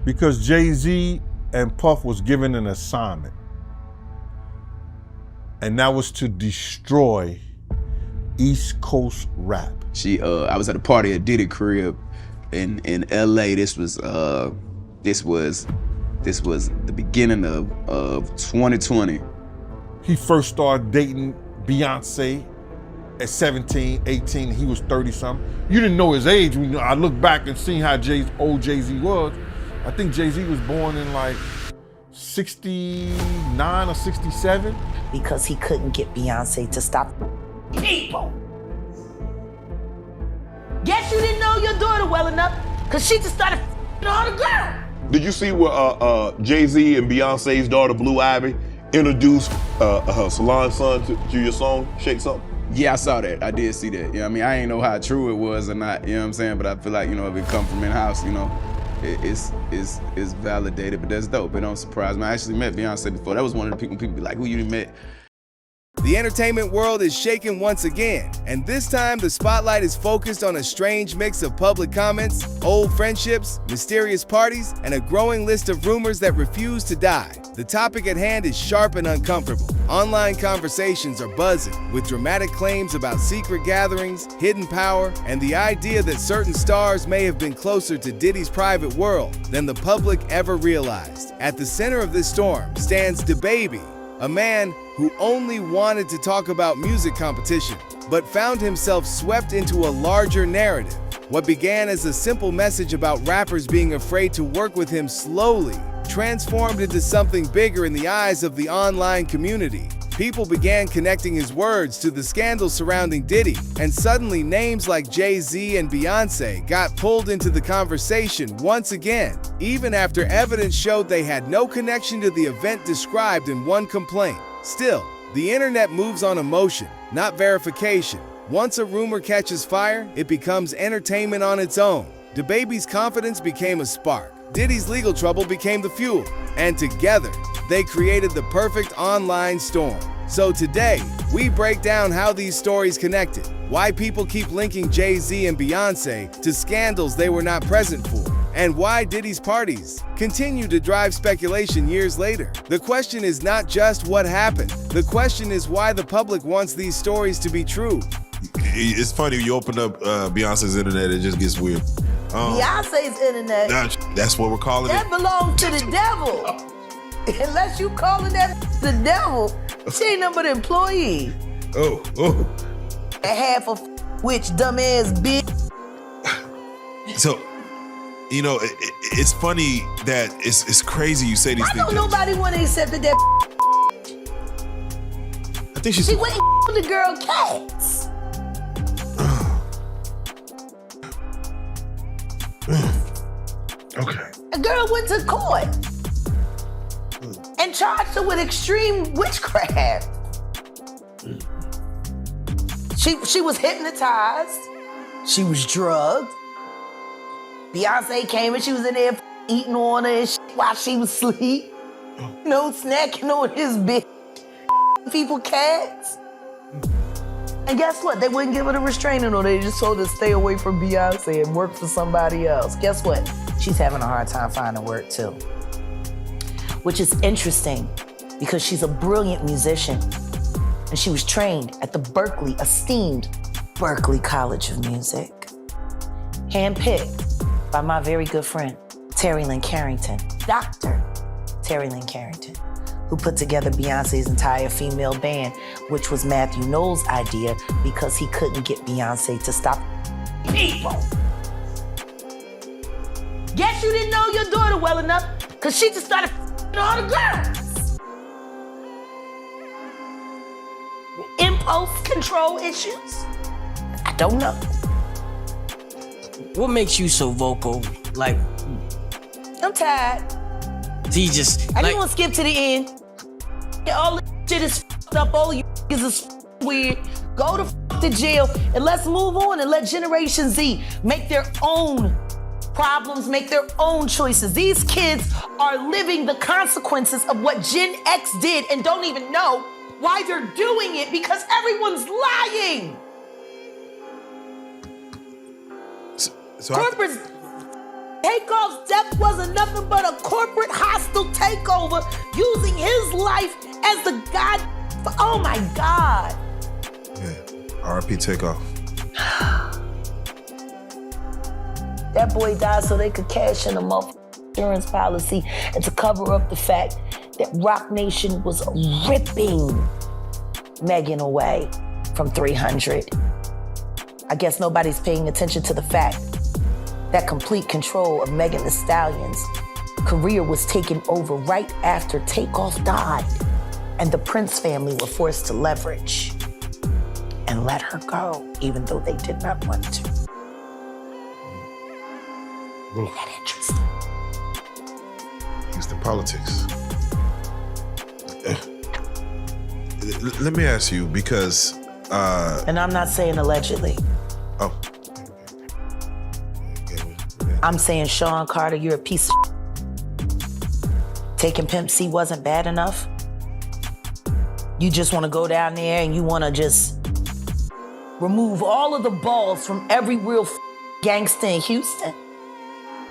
Because Jay Z and Puff was given an assignment. And that was to destroy East Coast rap. I was at a party at Diddy crib in LA. This was the beginning of 2020. He first started dating Beyonce at 17, 18, he was 30 something. You didn't know his age. When I look back and see how old Jay Z was, I think Jay Z was born in like 69 or 67. Because he couldn't get Beyonce to stop people. Guess you didn't know your daughter well enough, because she just started all the girls. Did you see where Jay Z and Beyonce's daughter, Blue Ivy, introduced her salon son to your song, Shake Something? Yeah, I saw that. I did see that. You know what I mean? I ain't know how true it was or not, you know what I'm saying? But I feel like, you know, if it come from in-house, you know, it's validated, but that's dope. It don't surprise me. I actually met Beyonce before. That was one of the people be like, who you met? The entertainment world is shaken once again, and this time the spotlight is focused on a strange mix of public comments, old friendships, mysterious parties, and a growing list of rumors that refuse to die. The topic at hand is sharp and uncomfortable. Online conversations are buzzing, with dramatic claims about secret gatherings, hidden power, and the idea that certain stars may have been closer to Diddy's private world than the public ever realized. At the center of this storm stands DaBaby, a man who only wanted to talk about music competition, but found himself swept into a larger narrative. What began as a simple message about rappers being afraid to work with him slowly transformed into something bigger in the eyes of the online community. People began connecting his words to the scandal surrounding Diddy, and suddenly names like Jay Z and Beyoncé got pulled into the conversation once again, even after evidence showed they had no connection to the event described in one complaint. Still, the internet moves on emotion, not verification. Once a rumor catches fire, it becomes entertainment on its own. DaBaby's confidence became a spark. Diddy's legal trouble became the fuel, and together, they created the perfect online storm. So today, we break down how these stories connected, why people keep linking Jay Z and Beyoncé to scandals they were not present for, and why Diddy's parties continue to drive speculation years later. The question is not just what happened. The question is why the public wants these stories to be true. It's funny, you open up Beyonce's internet, it just gets weird. Beyonce's internet. That's what we're calling that it. That belongs to the devil. Unless you calling that the devil, she ain't nothing but an employee. Oh. And half of which dumbass bitch. So, you know, it's funny that it's crazy you say these things. I know nobody want to accept that. I think she went with the girl Cats. Okay. A girl went to court and charged her with extreme witchcraft. She was hypnotized. She was drugged. Beyonce came and she was in there eating on her and shit while she was asleep. You know, snacking on his bitch. People Cats. And guess what? They wouldn't give her the restraining order. They just told her to stay away from Beyonce and work for somebody else. Guess what? She's having a hard time finding work too. Which is interesting because she's a brilliant musician and she was trained at the esteemed Berklee College of Music. Handpicked by my very good friend, Terry Lynn Carrington, Dr. Terry Lynn Carrington, who put together Beyonce's entire female band, which was Matthew Knowles' idea because he couldn't get Beyonce to stop people. Guess you didn't know your daughter well enough, because she just started all the girls. Impulse control issues? I don't know. What makes you so vocal? Like, I'm tired. So you just, I just want to skip to the end. All this shit is fucked up. All you is weird. Go to jail and let's move on and let Generation Z make their own problems, make their own choices. These kids are living the consequences of what Gen X did and don't even know why they're doing it because everyone's lying. So Corporates, Takeoff's death wasn't nothing but a corporate hostile takeover using his life as the god. Oh my God. Yeah, R.I.P. Takeoff. That boy died so they could cash in a insurance policy and to cover up the fact that Rock Nation was ripping Megan away from 300. I guess nobody's paying attention to the fact that complete control of Megan Thee Stallion's career was taken over right after Takeoff died, and the Prince family were forced to leverage and let her go, even though they did not want to. Isn't that interesting? Houston politics. Let me ask you, because And I'm not saying allegedly. oh, I'm saying, Sean Carter, you're a piece of taking Pimp C wasn't bad enough. You just want to go down there and you want to just remove all of the balls from every real gangster in Houston.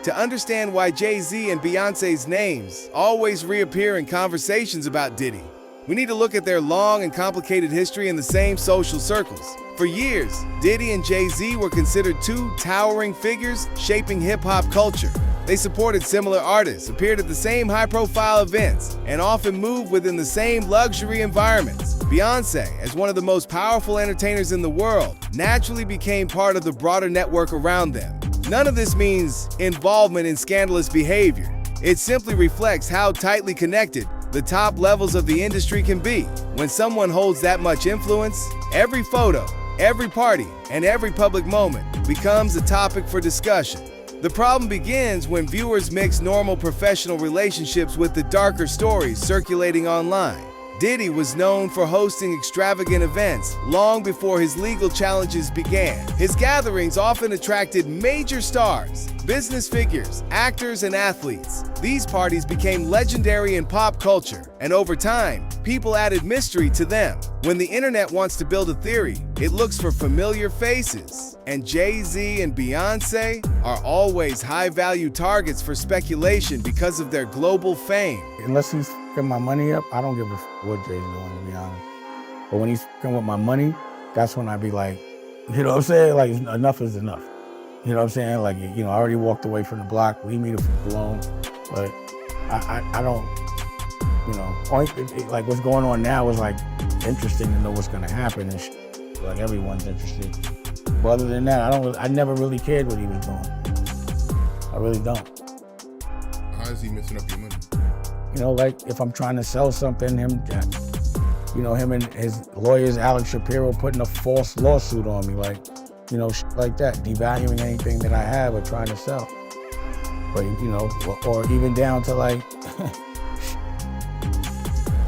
To understand why Jay Z and Beyonce's names always reappear in conversations about Diddy, we need to look at their long and complicated history in the same social circles. For years, Diddy and Jay Z were considered two towering figures shaping hip-hop culture. They supported similar artists, appeared at the same high-profile events, and often moved within the same luxury environments. Beyonce, as one of the most powerful entertainers in the world, naturally became part of the broader network around them. None of this means involvement in scandalous behavior. It simply reflects how tightly connected the top levels of the industry can be. When someone holds that much influence, every photo, every party, and every public moment becomes a topic for discussion. The problem begins when viewers mix normal professional relationships with the darker stories circulating online. Diddy was known for hosting extravagant events long before his legal challenges began. His gatherings often attracted major stars, business figures, actors, and athletes. These parties became legendary in pop culture, and over time, people added mystery to them. When the internet wants to build a theory, it looks for familiar faces, and Jay Z and Beyoncé are always high-value targets for speculation because of their global fame. Unless he's f***ing my money up, I don't give a f*** what Jay's doing, to be honest. But when he's f***ing with my money, that's when I be like, you know what I'm saying? Like, enough is enough. You know what I'm saying? Like, you know, I already walked away from the block, leave me the f*** alone. But I don't, you know, like what's going on now is like interesting to know what's gonna happen and shit. Like everyone's interested. But other than that, I never really cared what he was doing. I really don't. How is he messing up your money? You know, like if I'm trying to sell something, him and his lawyers, Alex Shapiro, putting a false lawsuit on me, like, you know, shit like that, devaluing anything that I have or trying to sell. But, you know, or even down to like,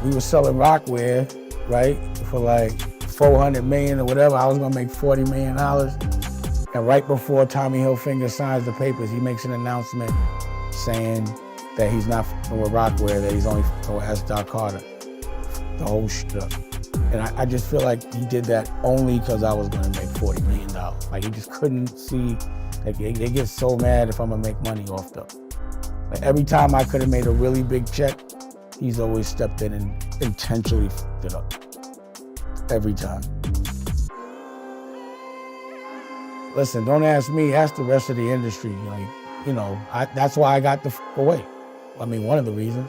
we were selling Rockware, right, for like $400 million or whatever. I was gonna make $40 million. And right before Tommy Hilfiger signs the papers, he makes an announcement saying that he's not f***ing with Rockware, that he's only f***ing with S. Carter. The whole shit up. And I just feel like he did that only because I was gonna make $40 million. Like he just couldn't see, like they get so mad if I'm gonna make money off them. Like every time I could have made a really big check, he's always stepped in and intentionally f***ed it up. Every time. Listen, don't ask me, ask the rest of the industry. Like, you know, that's why I got the f*** away. I mean, one of the reasons.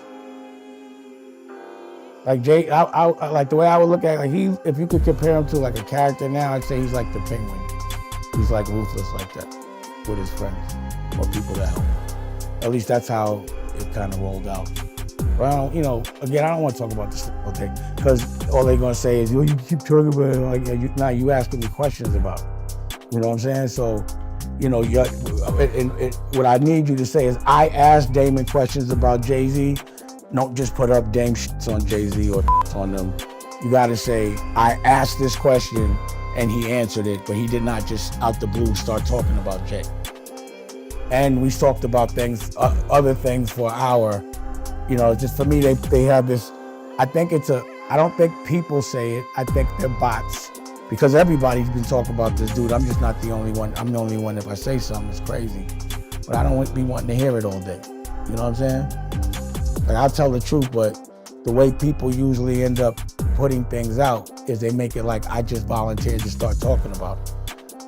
Like Jay, I like the way I would look at it, like if you could compare him to like a character now, I'd say he's like the Penguin. He's like ruthless like that with his friends or people that help. At least that's how it kind of rolled out. But I don't, you know, again, I don't want to talk about this whole thing because all they're gonna say is, "Oh, you keep talking about it." Like, you asking me questions about it. You know what I'm saying? So, you know, what I need you to say is, I asked Damon questions about Jay Z. Don't just put up Dame shits on Jay Z or on them. You gotta say, I asked this question and he answered it, but he did not just out the blue start talking about Jay. And we talked about things, other things for an hour. You know, just for me, they have this, I don't think people say it, I think they're bots. Because everybody's been talking about this dude. I'm just not the only one. I'm the only one, if I say something, it's crazy. but I don't be wanting to hear it all day. You know what I'm saying? Like, I'll tell the truth, but the way people usually end up putting things out is they make it like I just volunteered to start talking about it.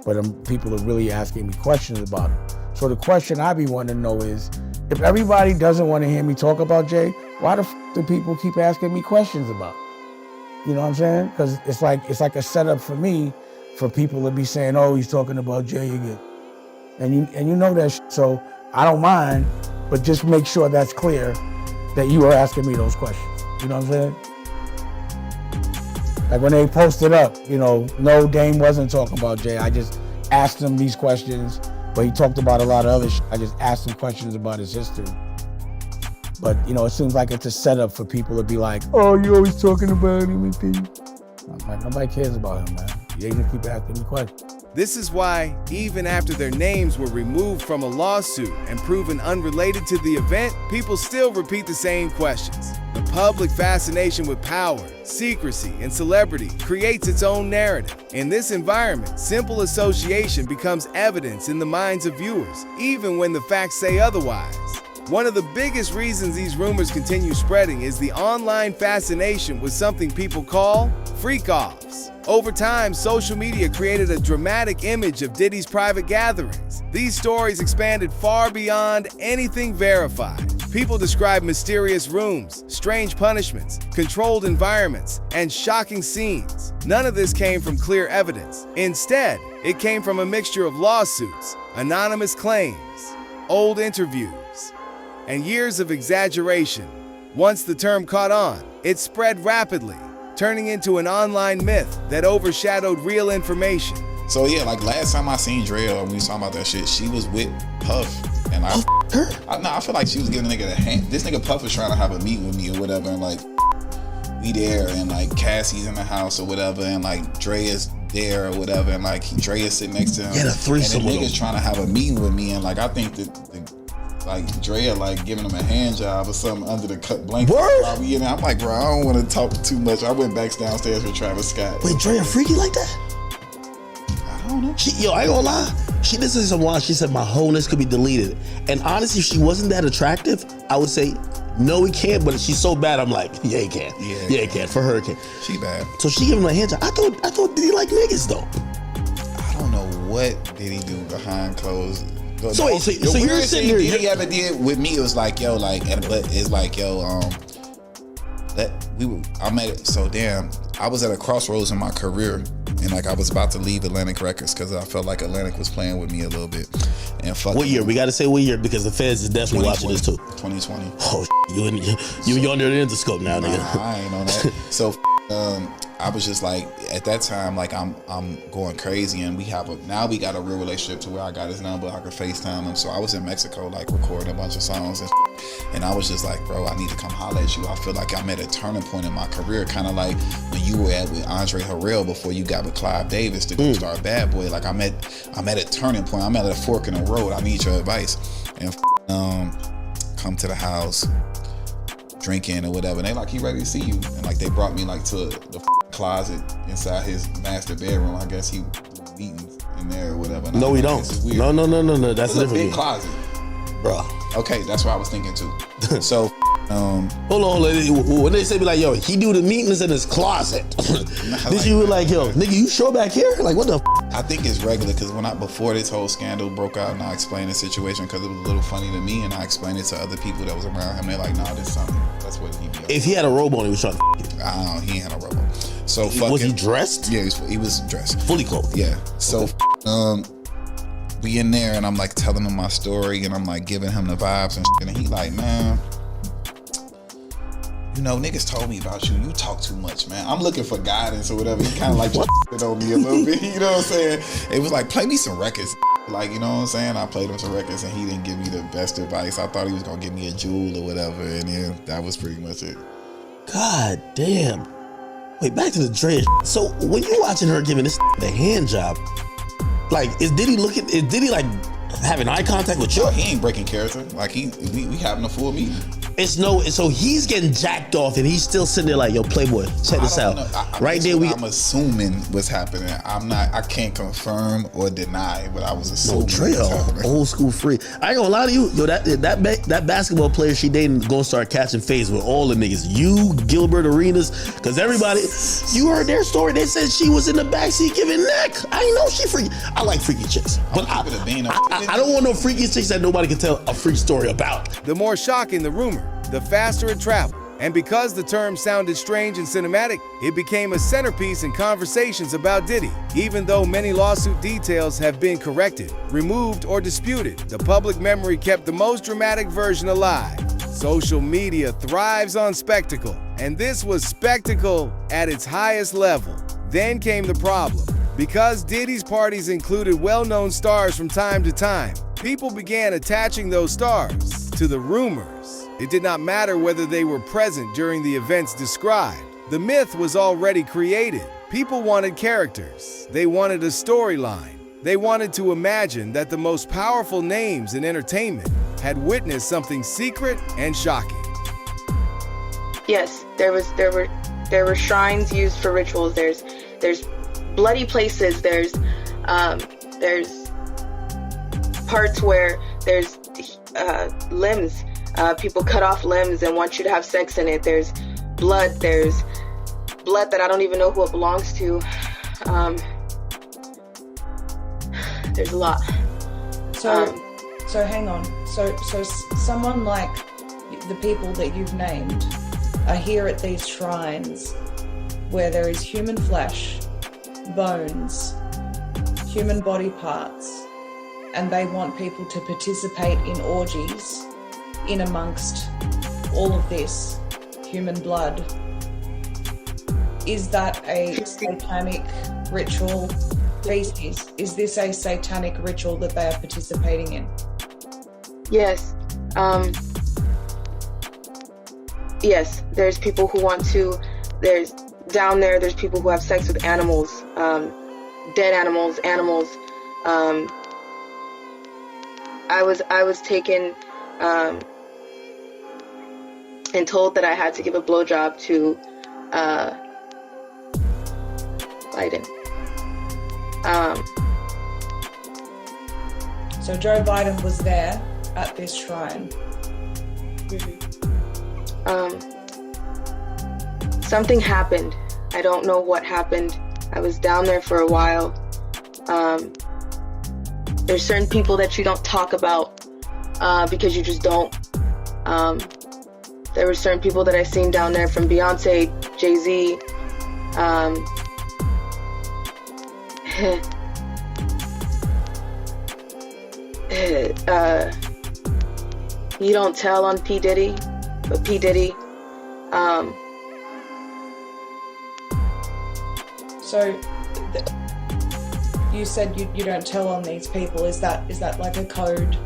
But people are really asking me questions about it. So the question I be wanting to know is, if everybody doesn't want to hear me talk about Jay, why the do people keep asking me questions about it? You know what I'm saying? Because it's like a setup for me, for people to be saying, oh, he's talking about Jay again. And you know that so I don't mind, but just make sure that's clear that you are asking me those questions. You know what I'm saying? Like when they posted up, you know, no, Dame wasn't talking about Jay. I just asked him these questions, but he talked about a lot of other shit. I just asked him questions about his history. But, you know, it seems like it's a setup for people to be like, oh, you always talking about him and things. I'm like, nobody cares about him, man. You just keep asking me questions. This is why, even after their names were removed from a lawsuit and proven unrelated to the event, people still repeat the same questions. The public fascination with power, secrecy, and celebrity creates its own narrative. In this environment, simple association becomes evidence in the minds of viewers, even when the facts say otherwise. One of the biggest reasons these rumors continue spreading is the online fascination with something people call freakoffs. Over time, social media created a dramatic image of Diddy's private gatherings. These stories expanded far beyond anything verified. People describe mysterious rooms, strange punishments, controlled environments, and shocking scenes. None of this came from clear evidence. Instead, it came from a mixture of lawsuits, anonymous claims, old interviews, and years of exaggeration. Once the term caught on, it spread rapidly, turning into an online myth that overshadowed real information. So yeah, like last time I seen Drea, when we was talking about that shit, she was with Puff, and I feel like she was giving a nigga a hand. This nigga Puff was trying to have a meet with me or whatever, and like we there, and like Cassie's in the house or whatever, and like Drea's there or whatever, and like Drea's sitting next to him. Yeah, the threesome. And the nigga's trying to have a meeting with me, and like I think that like Drea like giving him a hand job or something under the blanket. Word? I'm like, bro, I don't want to talk too much. I went back downstairs with Travis Scott. Wait, Drea freaky like that? I don't know. I ain't gonna lie. She did say some lines. She said my wholeness could be deleted. And honestly, if she wasn't that attractive, I would say no, he can't. But if she's so bad, I'm like, yeah, he can. Yeah, he can. For her, he can. She bad. So she gave him a hand job. I thought Diddy like niggas though. I don't know what did he do behind closed. So you're sitting here. Diddy ever did with me, it was like, yo, like, but it's like, yo, I met it. So damn, I was at a crossroads in my career, and like I was about to leave Atlantic Records because I felt like Atlantic was playing with me a little bit. And what year? We got to say what year because the feds is definitely watching this too. 2020. Oh, you under the endoscope now, nigga. Nah, I ain't on that. So I was just like, at that time, like I'm going crazy, and we got a real relationship to where I got his number, I could FaceTime him. So I was in Mexico, like recording a bunch of songs, and I was just like, bro, I need to come holler at you. I feel like I'm at a turning point in my career, kind of like when you were with Andre Harrell before you got with Clive Davis to go start Bad Boy. Like I'm at a turning point. I'm at a fork in the road. I need your advice. And come to the house, drinking or whatever, and they like, he ready to see you. And like they brought me like to the closet inside his master bedroom. I guess he was meetings in there or whatever. No, we don't. No. That's a big closet, bro. Okay, that's what I was thinking too. So, hold on. When they say, be like, yo, he do the meetings in his closet. Did you like, yo, nigga, you sure back here? Like, what the? I think it's regular because before this whole scandal broke out, and I explained the situation because it was a little funny to me, and I explained it to other people that was around him. They're like, nah, this something. That's what he be. If he had a robe on, he was trying to you. I don't know. He ain't had a robe on. So was he dressed? Yeah, he was dressed, fully clothed. Yeah. So we in there, and I'm like telling him my story, and I'm like giving him the vibes and shit, and he like, man, you know, niggas told me about you. You talk too much, man. I'm looking for guidance or whatever. He kind of like just on me a little bit. You know what I'm saying? It was like, play me some records. Like, you know what I'm saying? I played him some records, and he didn't give me the best advice. I thought he was gonna give me a jewel or whatever, and then that was pretty much it. God damn. Wait, back to the Dre. So when you watching her giving this the hand job, like, is Diddy like having eye contact with you? No, he ain't breaking character. Like we having a full meeting. So he's getting jacked off, and he's still sitting there like, "Yo, Playboy, check this out." Right there, I'm assuming what's happening. I can't confirm or deny, but I was assuming. No, Dre, old school free. I ain't gonna lie to you, yo. That basketball player she dating gonna start catching phase with all the niggas. You, Gilbert Arenas, because everybody, you heard their story. They said she was in the backseat giving neck. I ain't know she freaky. I like freaky chicks, but I don't want no freaky chicks that nobody can tell a freak story about. The more shocking the rumor, the faster it traveled. And because the term sounded strange and cinematic, it became a centerpiece in conversations about Diddy. Even though many lawsuit details have been corrected, removed, or disputed, the public memory kept the most dramatic version alive. Social media thrives on spectacle, and this was spectacle at its highest level. Then came the problem. Because Diddy's parties included well-known stars from time to time, people began attaching those stars to the rumors. It did not matter whether they were present during the events described. The myth was already created. People wanted characters. They wanted a storyline. They wanted to imagine that the most powerful names in entertainment had witnessed something secret and shocking. Yes, there were shrines used for rituals. There's bloody places. There's parts where there's limbs. People cut off limbs and want you to have sex in it. There's blood that I don't even know who it belongs to. There's a lot. So hang on. So someone like the people that you've named are here at these shrines where there is human flesh, bones, human body parts, and they want people to participate in orgies in amongst all of this human blood. Is that a satanic ritual? Is this a satanic ritual that they are participating in? Yes. Yes, there's people who want to, there's people who have sex with animals, dead animals. I was taken and told that I had to give a blowjob to Biden. So Joe Biden was there at this shrine. Something happened. I don't know what happened. I was down there for a while. There's certain people that you don't talk about because you just don't. There were certain people that I seen down there, from Beyonce, Jay Z. You don't tell on P. Diddy, but P. Diddy. So you said you don't tell on these people. Is that like a code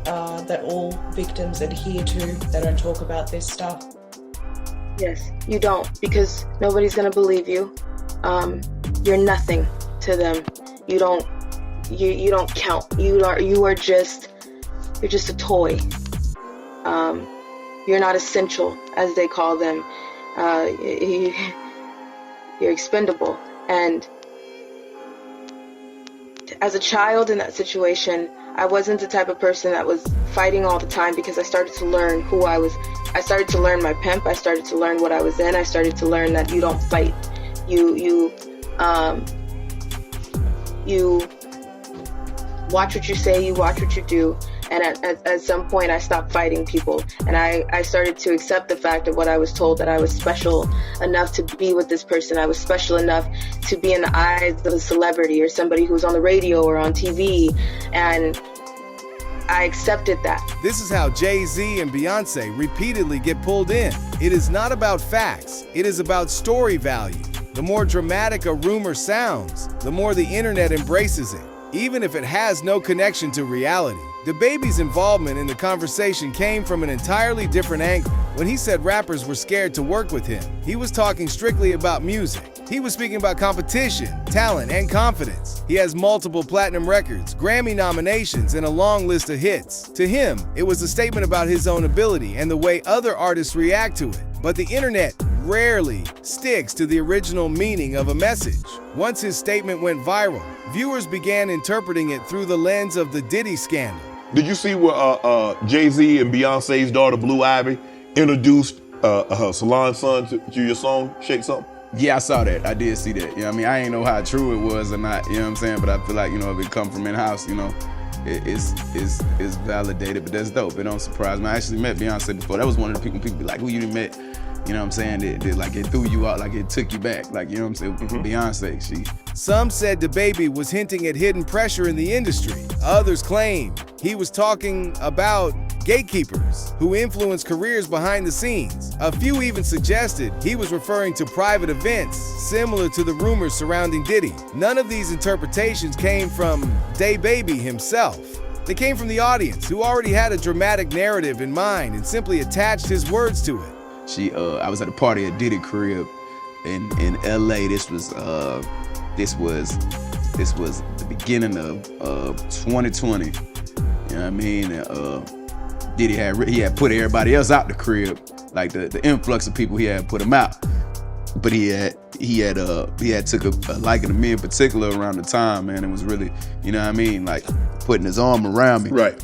that all victims adhere to? They don't talk about this stuff? Yes, you don't, because nobody's gonna believe you. You're nothing to them. You don't count. You're just a toy. You're not essential, as they call them. You're expendable. And as a child in that situation, I wasn't the type of person that was fighting all the time, because I started to learn who I was. I started to learn my pimp. I started to learn what I was in. I started to learn that you don't fight. You watch what you say, you watch what you do. And at some point, I stopped fighting people. And I started to accept the fact of what I was told, that I was special enough to be with this person. I was special enough to be in the eyes of a celebrity or somebody who's on the radio or on TV. And I accepted that. This is how Jay Z and Beyoncé repeatedly get pulled in. It is not about facts. It is about story value. The more dramatic a rumor sounds, the more the internet embraces it, even if it has no connection to reality. DaBaby's involvement in the conversation came from an entirely different angle. When he said rappers were scared to work with him, he was talking strictly about music. He was speaking about competition, talent, and confidence. He has multiple platinum records, Grammy nominations, and a long list of hits. To him, it was a statement about his own ability and the way other artists react to it. But the internet rarely sticks to the original meaning of a message. Once his statement went viral, viewers began interpreting it through the lens of the Diddy scandal. Did you see where Jay Z and Beyonce's daughter Blue Ivy introduced her salon son to your song, Shake Something? Yeah, I saw that. I did see that. You know what I mean? I ain't know how true it was or not, you know what I'm saying? But I feel like, you know, if it come from in-house, you know, it's validated, but that's dope. It don't surprise me. I actually met Beyonce before. That was one of the people be like, who you done met? You know what I'm saying? It threw you out, like it took you back. Like, you know what I'm saying? Beyonce, Some said DaBaby was hinting at hidden pressure in the industry. Others claimed he was talking about gatekeepers who influence careers behind the scenes. A few even suggested he was referring to private events similar to the rumors surrounding Diddy. None of these interpretations came from DaBaby himself. They came from the audience, who already had a dramatic narrative in mind and simply attached his words to it. I was at a party at Diddy crib in LA. This was the beginning of 2020. You know what I mean? Diddy had put everybody else out the crib, like the influx of people, he had put them out. But he had took a liking to me in particular around the time, man. It was really, you know what I mean, like putting his arm around me. Right.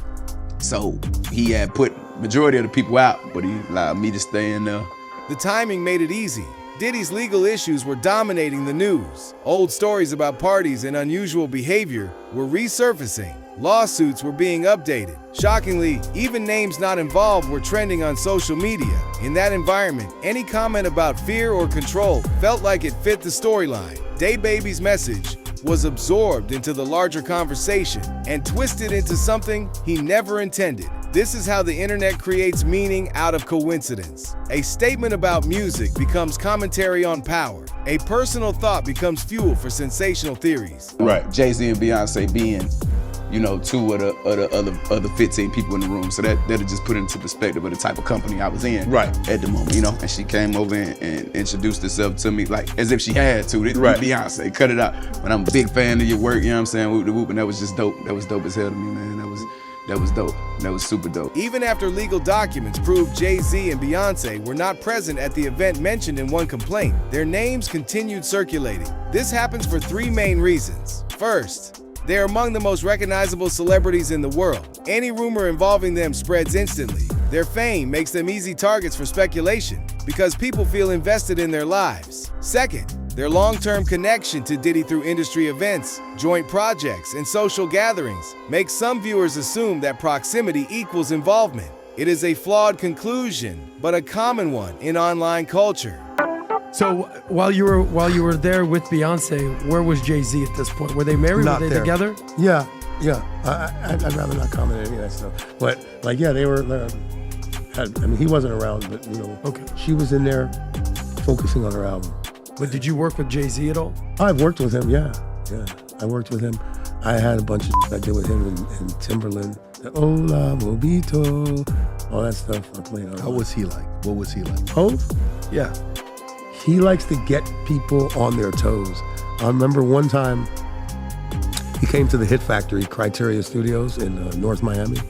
So he had put majority of the people out, but he allowed me to stay in there. The timing made it easy. Diddy's legal issues were dominating the news. Old stories about parties and unusual behavior were resurfacing. Lawsuits were being updated. Shockingly, even names not involved were trending on social media. In that environment, any comment about fear or control felt like it fit the storyline. DaBaby's message was absorbed into the larger conversation and twisted into something he never intended. This is how the internet creates meaning out of coincidence. A statement about music becomes commentary on power. A personal thought becomes fuel for sensational theories. Right. Jay Z and Beyoncé being, you know, two of the other 15 people in the room. So that'll just put it into perspective of the type of company I was in at the moment, you know. And she came over and introduced herself to me like as if she had to. Beyonce, cut it out. But I'm a big fan of your work, you know what I'm saying? Whoop the whoop, and that was just dope. That was dope as hell to me, man. That was dope. That was super dope. Even after legal documents proved Jay Z and Beyoncé were not present at the event mentioned in one complaint, their names continued circulating. This happens for three main reasons. First, they are among the most recognizable celebrities in the world. Any rumor involving them spreads instantly. Their fame makes them easy targets for speculation because people feel invested in their lives. Second, their long-term connection to Diddy through industry events, joint projects, and social gatherings makes some viewers assume that proximity equals involvement. It is a flawed conclusion, but a common one in online culture. So while you were there with Beyonce, where was Jay Z at this point? Were they married? Not were they there. together? Yeah. I'd rather not comment on any of that stuff. But like, yeah, they were. He wasn't around, but you know, she was in there focusing on her album. But did you work with Jay Z at all? I've worked with him. Yeah. I worked with him. I had a bunch of I did with him and Timberland. Hola, Bobito, all that stuff I played on. How was he like? What was he like? Hov? Yeah. He likes to get people on their toes. I remember one time he came to the Hit Factory, Criteria Studios in North Miami.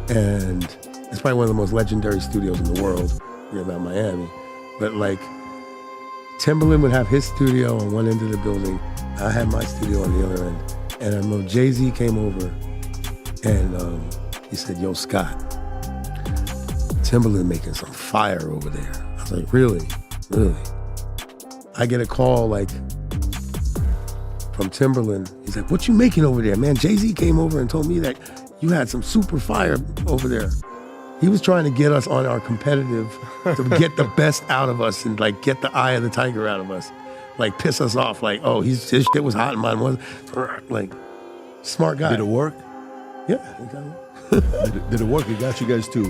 And it's probably one of the most legendary studios in the world. You're about Miami. But like, Timberland would have his studio on one end of the building. I had my studio on the other end. And I remember Jay Z came over and he said, "Yo, Scott, Timberland making some fire over there." I was like, really? I get a call like from Timberland. He's like, "What you making over there, man? Jay Z came over and told me that you had some super fire over there." He was trying to get us on our competitive, to get the best out of us and like get the eye of the tiger out of us. Like piss us off, like, oh, his shit was hot and mine wasn't. Like, smart guy. Did it work? Yeah. Did it work? It got you guys too.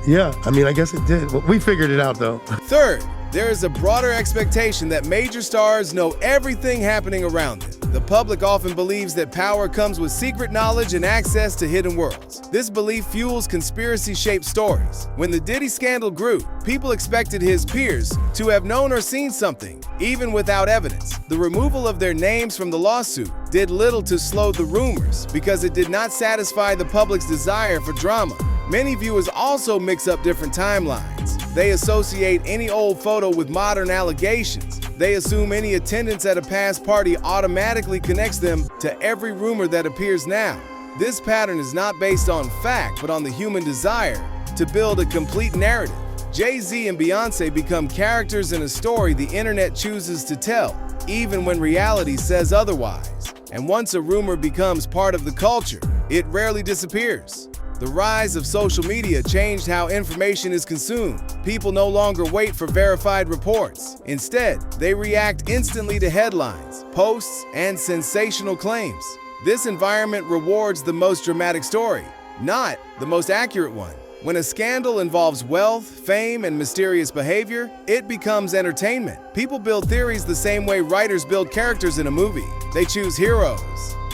Yeah, I mean, I guess it did. We figured it out though. Third, there is a broader expectation that major stars know everything happening around them. The public often believes that power comes with secret knowledge and access to hidden worlds. This belief fuels conspiracy-shaped stories. When the Diddy scandal grew, people expected his peers to have known or seen something, even without evidence. The removal of their names from the lawsuit did little to slow the rumors because it did not satisfy the public's desire for drama. Many viewers also mix up different timelines. They associate any old photo with modern allegations. They assume any attendance at a past party automatically connects them to every rumor that appears now. This pattern is not based on fact, but on the human desire to build a complete narrative. Jay Z and Beyoncé become characters in a story the internet chooses to tell, even when reality says otherwise. And once a rumor becomes part of the culture, it rarely disappears. The rise of social media changed how information is consumed. People no longer wait for verified reports. Instead, they react instantly to headlines, posts, and sensational claims. This environment rewards the most dramatic story, not the most accurate one. When a scandal involves wealth, fame, and mysterious behavior, it becomes entertainment. People build theories the same way writers build characters in a movie. They choose heroes,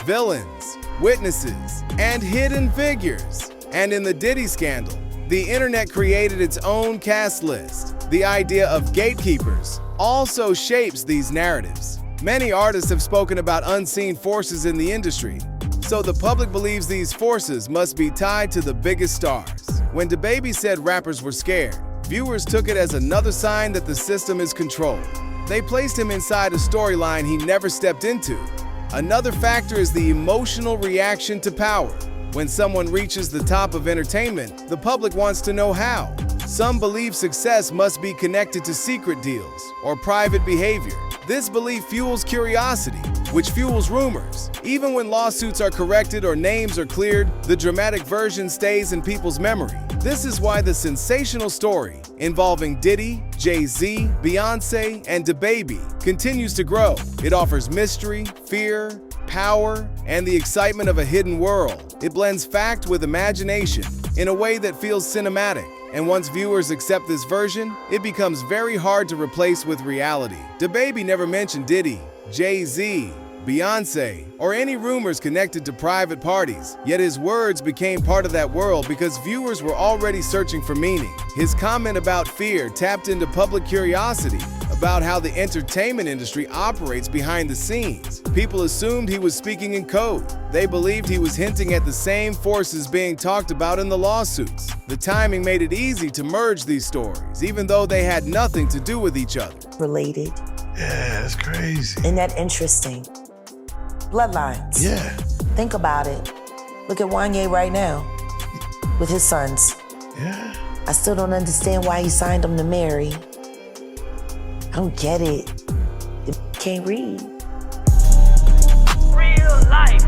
villains, witnesses, and hidden figures. And in the Diddy scandal, the internet created its own cast list. The idea of gatekeepers also shapes these narratives. Many artists have spoken about unseen forces in the industry, so the public believes these forces must be tied to the biggest stars. When DaBaby said rappers were scared, viewers took it as another sign that the system is controlled. They placed him inside a storyline he never stepped into. Another factor is the emotional reaction to power. When someone reaches the top of entertainment, the public wants to know how. Some believe success must be connected to secret deals or private behavior. This belief fuels curiosity, which fuels rumors. Even when lawsuits are corrected or names are cleared, the dramatic version stays in people's memory. This is why the sensational story involving Diddy, Jay Z, Beyoncé, and DaBaby continues to grow. It offers mystery, fear, power, and the excitement of a hidden world. It blends fact with imagination in a way that feels cinematic. And once viewers accept this version, it becomes very hard to replace with reality. DaBaby never mentioned Diddy, Jay Z, Beyoncé, or any rumors connected to private parties, yet his words became part of that world because viewers were already searching for meaning. His comment about fear tapped into public curiosity about how the entertainment industry operates behind the scenes. People assumed he was speaking in code. They believed he was hinting at the same forces being talked about in the lawsuits. The timing made it easy to merge these stories, even though they had nothing to do with each other. Related. Yeah, that's crazy. Isn't that interesting? Bloodlines. Yeah. Think about it. Look at Wanye right now with his sons. Yeah. I still don't understand why he signed them to marry. I don't get it. The can't read. Real life.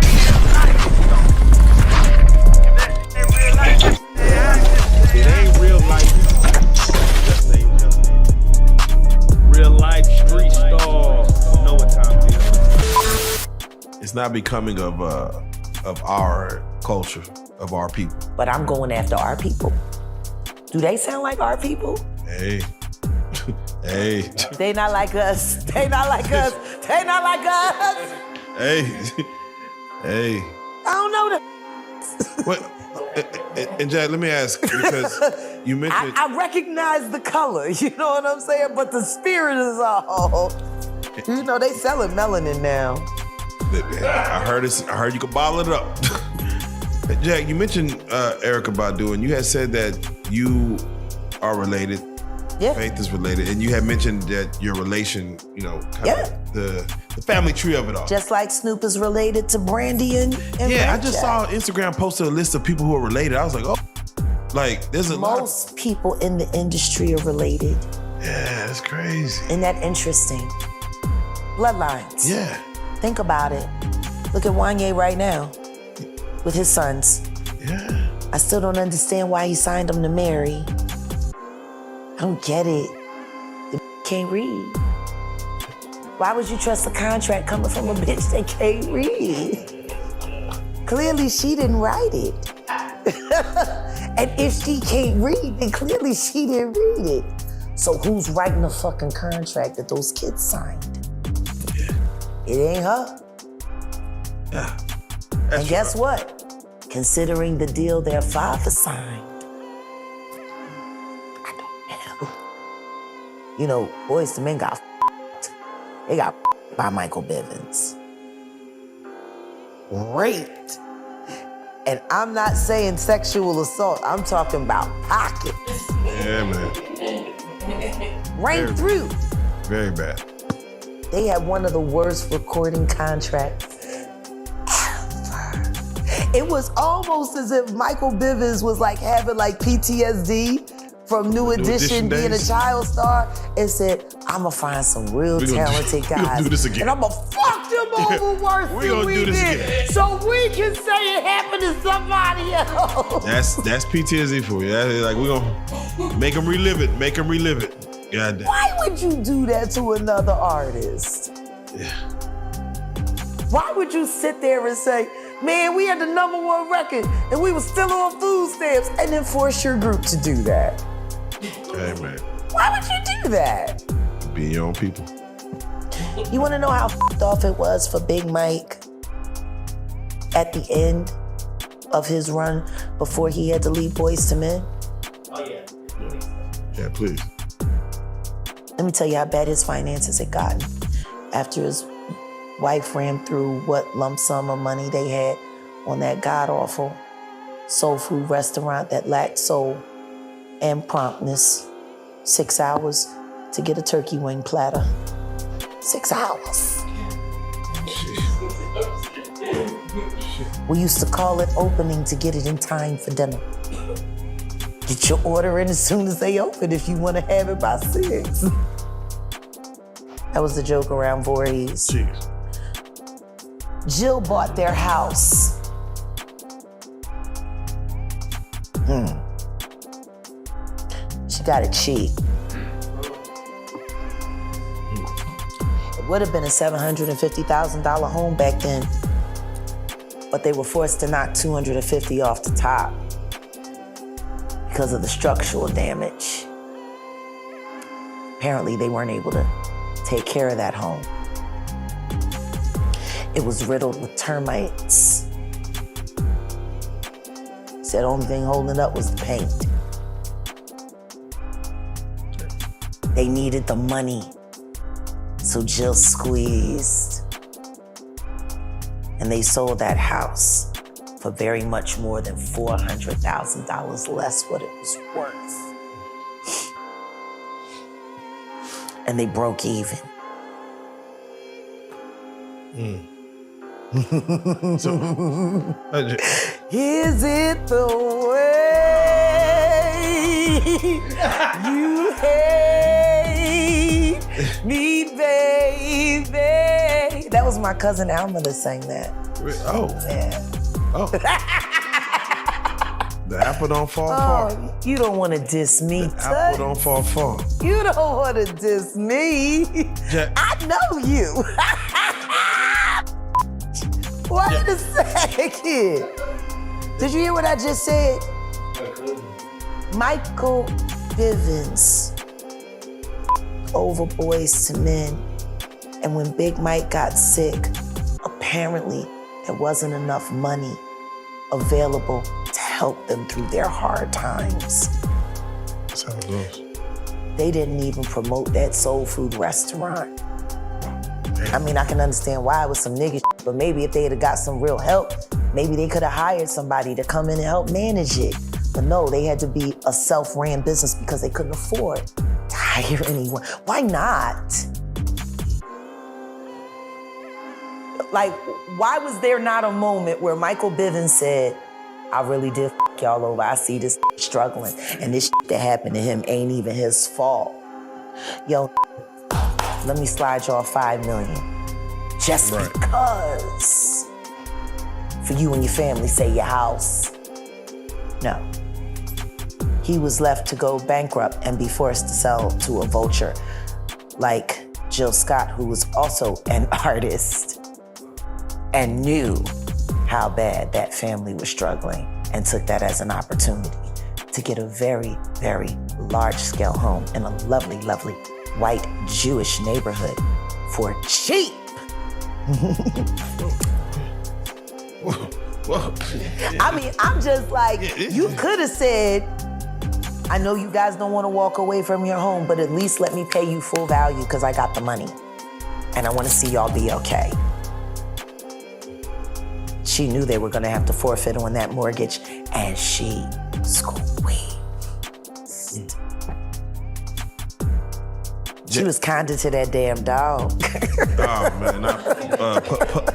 It ain't real life. Just ain't. Real life street stars. You know what time it is. It's not becoming of our culture, of our people. But I'm going after our people. Do they sound like our people? Hey. Hey. They not like us. They not like us. They not like us. Hey. Hey. I don't know that. What? And Jack, let me ask, because you mentioned... I recognize the color, you know what I'm saying? But the spirit is all... You know, they selling melanin now. I heard you could bottle it up. Jack, you mentioned Erykah Badu, and you had said that you are related. Yeah. Faith is related, and you had mentioned that your relation, you know, kind of the family tree of it all. Just like Snoop is related to Brandy and yeah, Red I just Jack. saw Instagram posted a list of people who are related. I was like, oh, like there's a Most people in the industry are related. Yeah, that's crazy. Isn't that interesting? Bloodlines. Yeah. Think about it. Look at Wanye right now with his sons. Yeah. I still don't understand why he signed them to marry. I don't get it. The can't read. Why would you trust a contract coming from a bitch that can't read? Clearly she didn't write it. And if she can't read, then clearly she didn't read it. So who's writing the fucking contract that those kids signed? It ain't her. Yeah. And guess what? Considering the deal their father signed, I don't know. You know, Boyz II Men got f***ed. They got f***ed by Michael Bivins. Raped. And I'm not saying sexual assault. I'm talking about pocket. Yeah, man. Right through. Very bad. They had one of the worst recording contracts ever. It was almost as if Michael Bivins was like having like PTSD from New Edition being a days. child star and said, I'ma find some real talented guys. do this again. And I'ma fuck them over worse We than gonna we do this did. again. So we can say it happened to somebody else. That's PTSD for you. That's like, we gonna make them relive it. Make them relive it. God damn. Why would you do that to another artist? Yeah. Why would you sit there and say, man, we had the #1 record and we were still on food stamps, and then force your group to do that? Hey, man. Why would you do that? Be your own people. You wanna know how f***ed off it was for Big Mike at the end of his run before he had to leave Boyz II Men? Oh, yeah. Yeah, please. Let me tell you how bad his finances had gotten after his wife ran through what lump sum of money they had on that god-awful soul food restaurant that lacked soul and promptness. 6 hours to get a turkey wing platter. 6 hours. We used to call it opening to get it in time for dinner. Get your order in as soon as they open if you want to have it by 6. That was the joke around Voorhees. Jeez. Jill bought their house. She got it cheap. It would have been a $750,000 home back then, but they were forced to knock $250,000 off the top because of the structural damage. Apparently, they weren't able to take care of that home. It was riddled with termites. Said the only thing holding it up was the paint. They needed the money, so Jill squeezed. And they sold that house for very much more than $400,000 less what it was worth. And they broke even. Is it the way you hate me, baby? That was my cousin Alma that sang that. Oh. Man. Oh. The apple don't fall far. Oh, you don't want to diss me, The apple don't fall far. You don't want to diss me. Jack. I know you. Wait a second. Did you hear what I just said? Michael Bivins over Boyz II Men. And when Big Mike got sick, apparently there wasn't enough money available to help them through their hard times. That's how it goes. They didn't even promote that soul food restaurant. I mean, I can understand why it was some nigga shit, but maybe if they had got some real help, maybe they could have hired somebody to come in and help manage it. But no, they had to be a self-ran business because they couldn't afford to hire anyone. Why not? Like, why was there not a moment where Michael Bivins said, I really did f*** y'all over. I see this struggling, and this shit that happened to him ain't even his fault. Yo, let me slide y'all $5 million. Just because. For you and your family, say your house. No. He was left to go bankrupt and be forced to sell to a vulture like Jill Scott, who was also an artist and knew how bad that family was struggling and took that as an opportunity to get a very, very large-scale home in a lovely, lovely white Jewish neighborhood for cheap. Whoa. I mean, I'm just like, you could have said, I know you guys don't want to walk away from your home, but at least let me pay you full value because I got the money. And I want to see y'all be okay. She knew they were going to have to forfeit on that mortgage, and she squeezed. She was kinder to that damn dog. Oh man,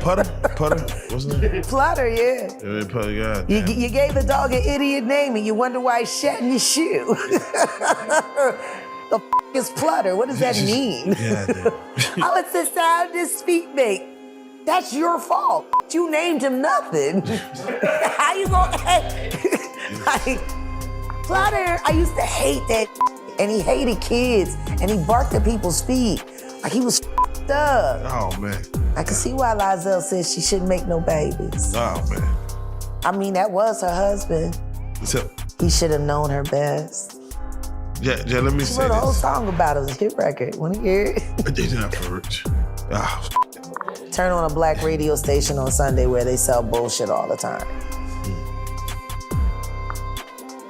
Putter, what's his name? Flutter, yeah. Putter, God. You gave the dog an idiot name and you wonder why he's shedding his shoe. The is Flutter? What does that mean? Oh, it's the sound his feet make. That's your fault. You named him nothing. How you gonna like, Flutter, I used to hate that and he hated kids and he barked at people's feet. Like he was up. Oh man. I can see why Lizelle said she shouldn't make no babies. Oh man. I mean, that was her husband. So, he should have known her best. Yeah, let me She say wrote a whole this. song about it. It was a hit record. Want to hear it? They not for rich. Oh, Turn on a black radio station on Sunday where they sell bullshit all the time.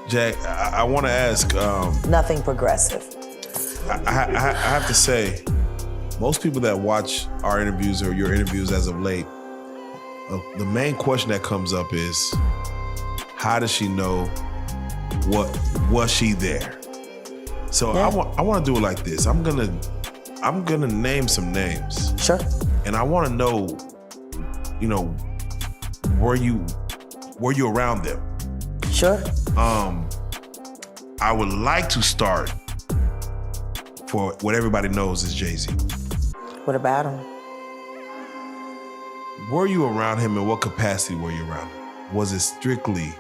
Jack, I want to ask. Nothing progressive. I have to say, most people that watch our interviews or your interviews as of late, the main question that comes up is, how does she know? Was she there? So yeah. I want to do it like this. I'm gonna name some names. Sure. And I want to know, were you around them? Sure. I would like to start for what everybody knows is Jay Z. What about him? Were you around him? In what capacity were you around him? Was it strictly?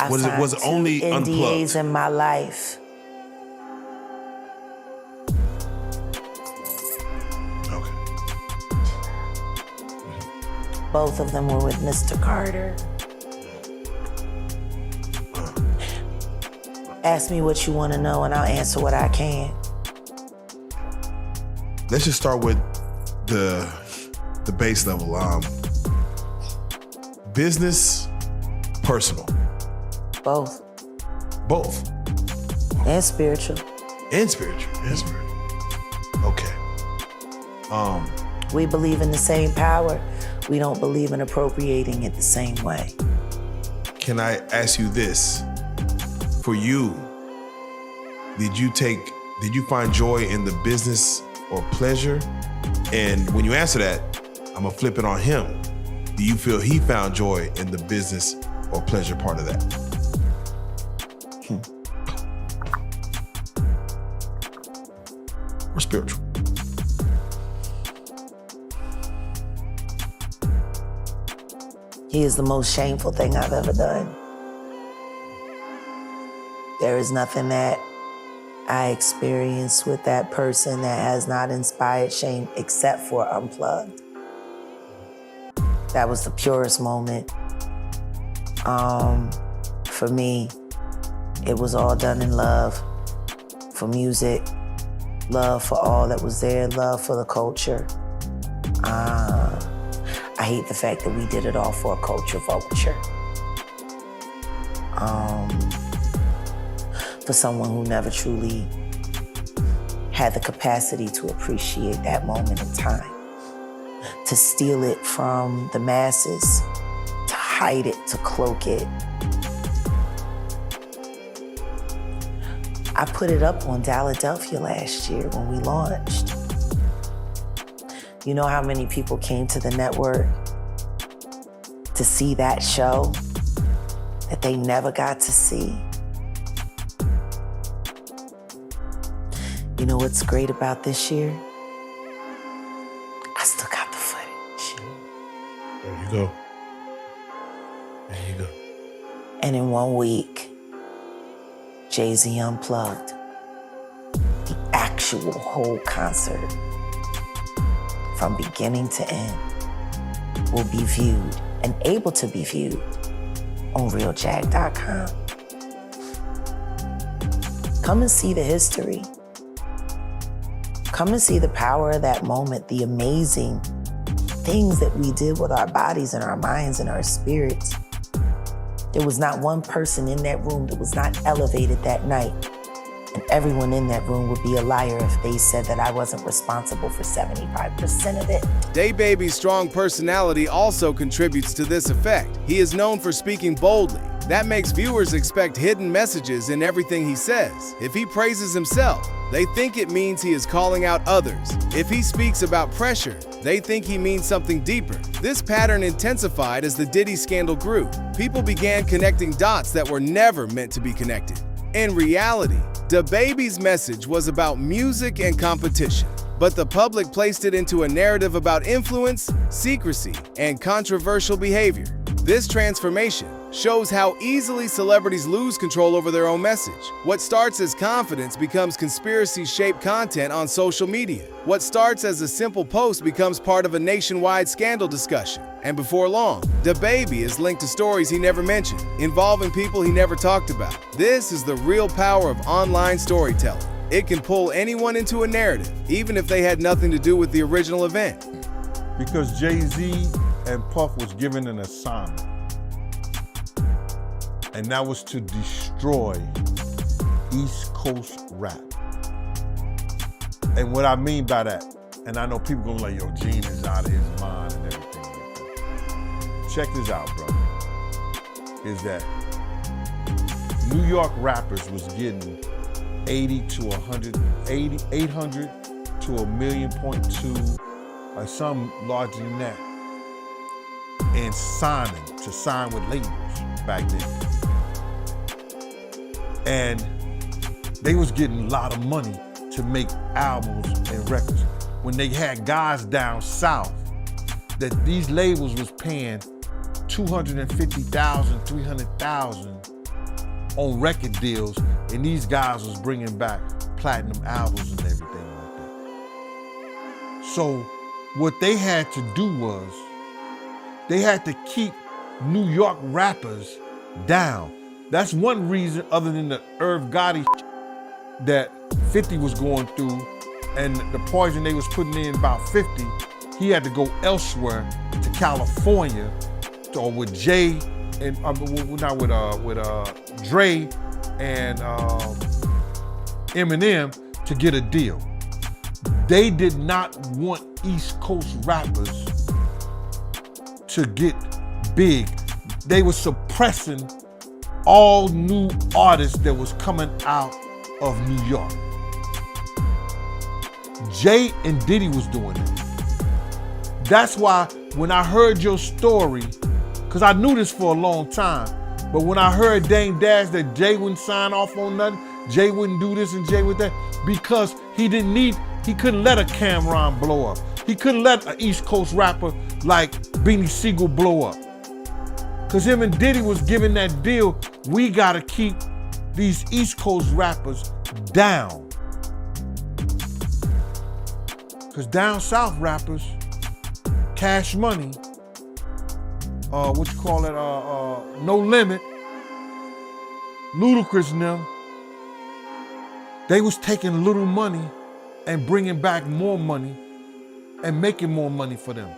Was it only NDAs Unplugged? in my life. Okay. Both of them were with Mr. Carter. Ask me what you want to know and I'll answer what I can. Let's just start with the base level. Business, personal. Both. Both. And spiritual. And spiritual. Okay. We believe in the same power. We don't believe in appropriating it the same way. Can I ask you this? For you, did you find joy in the business or pleasure? And when you answer that, I'm gonna flip it on him. Do you feel he found joy in the business or pleasure part of that? Or spiritual? He is the most shameful thing I've ever done. There is nothing that I experienced with that person that has not inspired shame except for Unplugged. That was the purest moment. For me, it was all done in love for music, love for all that was there, love for the culture. I hate the fact that we did it all for a culture vulture. For someone who never truly had the capacity to appreciate that moment in time, to steal it from the masses, to hide it, to cloak it. I put it up on Philadelphia last year when we launched. You know how many people came to the network to see that show that they never got to see? You know what's great about this year? I still got the footage. There you go. And in 1 week, Jay Z Unplugged, the actual whole concert, from beginning to end, will be viewed and able to be viewed on realjag.com. Come and see the history. Come and see the power of that moment, the amazing things that we did with our bodies and our minds and our spirits. There was not one person in that room that was not elevated that night. And everyone in that room would be a liar if they said that I wasn't responsible for 75% of it. DaBaby's strong personality also contributes to this effect. He is known for speaking boldly. That makes viewers expect hidden messages in everything he says. If he praises himself, they think it means he is calling out others. If he speaks about pressure, they think he means something deeper. This pattern intensified as the Diddy scandal grew. People began connecting dots that were never meant to be connected. In reality, DaBaby's message was about music and competition, but the public placed it into a narrative about influence, secrecy, and controversial behavior. This transformation shows how easily celebrities lose control over their own message. What starts as confidence becomes conspiracy-shaped content on social media. What starts as a simple post becomes part of a nationwide scandal discussion. And before long, DaBaby is linked to stories he never mentioned, involving people he never talked about. This is the real power of online storytelling. It can pull anyone into a narrative, even if they had nothing to do with the original event. Because Jay Z and Puff was given an assignment. And that was to destroy East Coast rap. And what I mean by that, and I know people gonna like, yo, Gene is out of his mind and everything like that. Check this out, brother. Is that New York rappers was getting 80 to 100, 800 to 1.2 million, or some larger than that, and sign with labels back then. And they was getting a lot of money to make albums and records. When they had guys down south that these labels was paying $250,000, $300,000 on record deals, and these guys was bringing back platinum albums and everything like that. So what they had to do was, they had to keep New York rappers down. That's one reason, other than the Irv Gotti that 50 was going through and the poison they was putting in about 50, he had to go elsewhere to California, or with Jay and not with Dre and Eminem to get a deal. They did not want East Coast rappers to get big. They were suppressing all new artists that was coming out of New York. Jay and Diddy was doing it. That's why when I heard your story, because I knew this for a long time, but when I heard Dame Dash that Jay wouldn't sign off on nothing, Jay wouldn't do this and Jay would that, because he couldn't let a Cameron blow up. He couldn't let an East Coast rapper like Beanie Siegel blow up. Because him and Diddy was giving that deal, we gotta keep these East Coast rappers down. Because down south rappers, Cash Money, No Limit, Ludacris and them, they was taking little money and bringing back more money and making more money for them.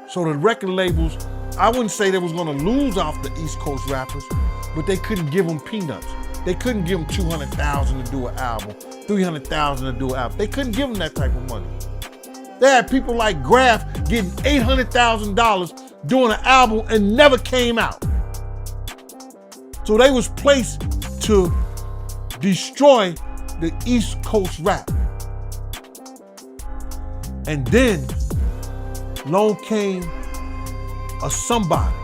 So the record labels, I wouldn't say they was gonna lose off the East Coast rappers, but they couldn't give them peanuts. They couldn't give them $200,000 to do an album, $300,000 to do an album. They couldn't give them that type of money. They had people like Graf getting $800,000 doing an album and never came out. So they was placed to destroy the East Coast rap. And then along came a somebody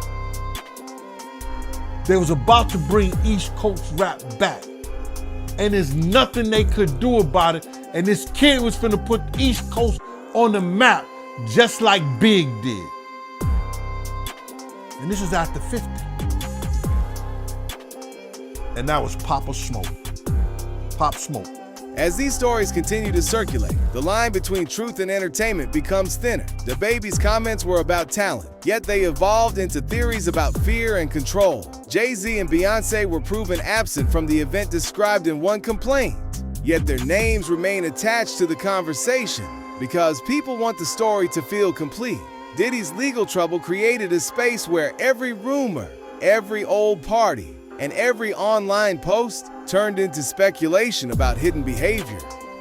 that was about to bring East Coast rap back. And there's nothing they could do about it. And this kid was finna put East Coast on the map just like Big did. And this is after 50. And that was Papa Smoke. Pop Smoke. As these stories continue to circulate, the line between truth and entertainment becomes thinner. DaBaby's comments were about talent, yet they evolved into theories about fear and control. Jay Z and Beyoncé were proven absent from the event described in one complaint, yet their names remain attached to the conversation. Because people want the story to feel complete. Diddy's legal trouble created a space where every rumor, every old party, and every online post turned into speculation about hidden behavior.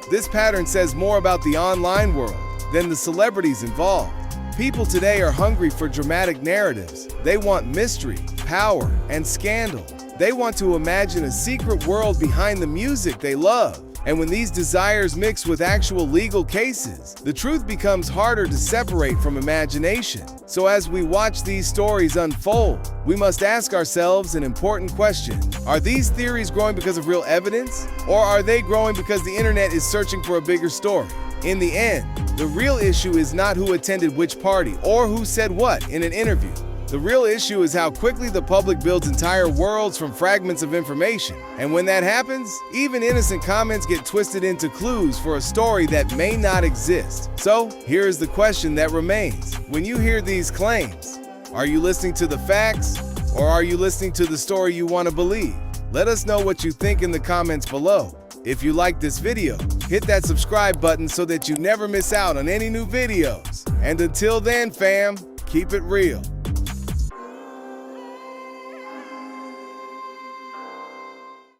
This pattern says more about the online world than the celebrities involved. People today are hungry for dramatic narratives. They want mystery, power, and scandal. They want to imagine a secret world behind the music they love. And when these desires mix with actual legal cases, the truth becomes harder to separate from imagination. So as we watch these stories unfold, we must ask ourselves an important question. Are these theories growing because of real evidence? Or are they growing because the internet is searching for a bigger story? In the end, the real issue is not who attended which party or who said what in an interview. The real issue is how quickly the public builds entire worlds from fragments of information. And when that happens, even innocent comments get twisted into clues for a story that may not exist. So, here is the question that remains. When you hear these claims, are you listening to the facts or are you listening to the story you want to believe? Let us know what you think in the comments below. If you like this video, hit that subscribe button so that you never miss out on any new videos. And until then, fam, keep it real.